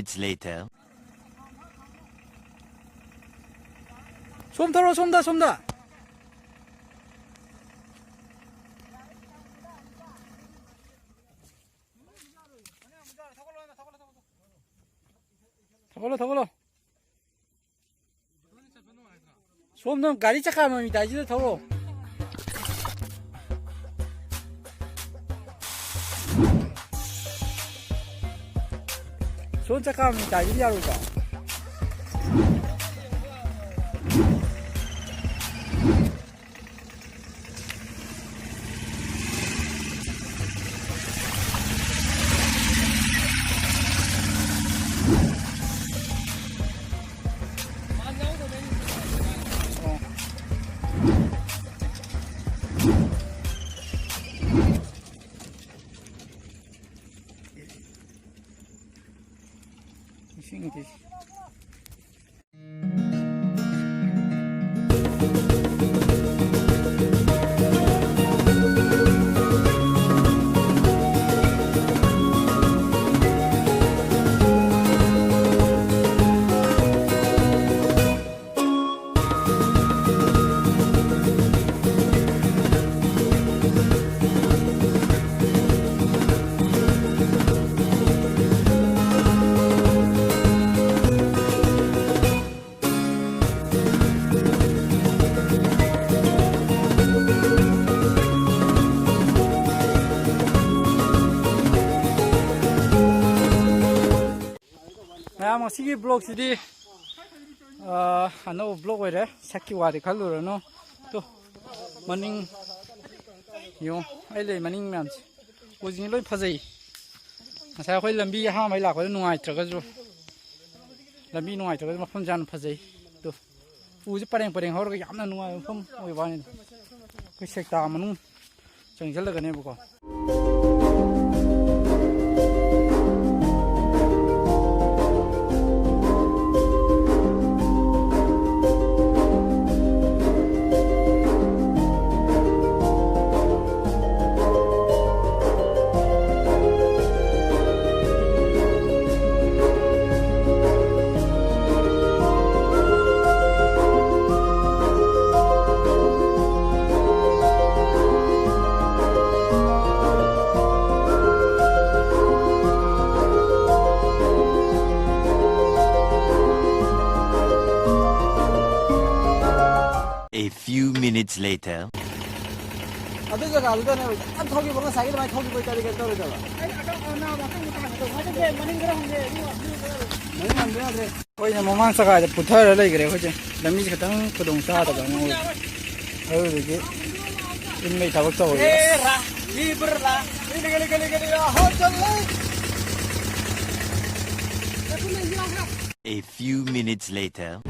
minutes later. 솜 털어, 솜다, 솜다. 더 걸어, 더 걸어. 솜는 가리 착하면 이따 이제 더 걸어. 솜 착하면 이따 이제 하루가. 신기해. 뭐 시기 블록 시디 아노 블록 외래 사키 와리 칼로르노 또 머닝 요 아이레 머닝 맘 오징이 로이 파제이 ꯉꯁꯥꯏ ꯑꯩꯈꯣꯏ ꯂꯝꯕꯤ ꯑꯍꯥꯟꯕꯩ ꯂꯥꯛꯄꯗ ꯅꯨꯡꯉꯥꯏꯇ꯭ꯔꯒꯁꯨ ꯂꯝꯕꯤ ꯅꯨꯡꯉꯥꯏꯇ꯭ꯔꯒꯁꯨ ꯃꯐꯝ ꯆꯥꯅ ꯐꯖꯩ 또 ꯎꯁꯦ ꯄꯔꯦꯡ ꯄꯔꯦꯡ ꯍꯧꯔꯒ ꯌꯥꯝꯅ ꯅꯨꯡꯉꯥꯏꯕ ꯃꯐꯝ ꯑꯣꯏꯕ ꯋꯥꯅꯤꯗ ꯑꯩꯈꯣꯏ ꯁꯦꯛꯇꯥ ꯃꯅꯨꯡ ꯆꯪꯁꯤꯜꯂꯒꯅꯦꯕꯀꯣ A few minutes later. 아들자가 알잖아. 안 턱이 뭔가 사기도 많이 턱이 보이다 이게 떨어져라. 거기서 모망사가 붙어야 그래. 그지? 남미지 같은 구동 싸다가 뭐. 여기 인메이 다 걱정 오고. A few minutes later.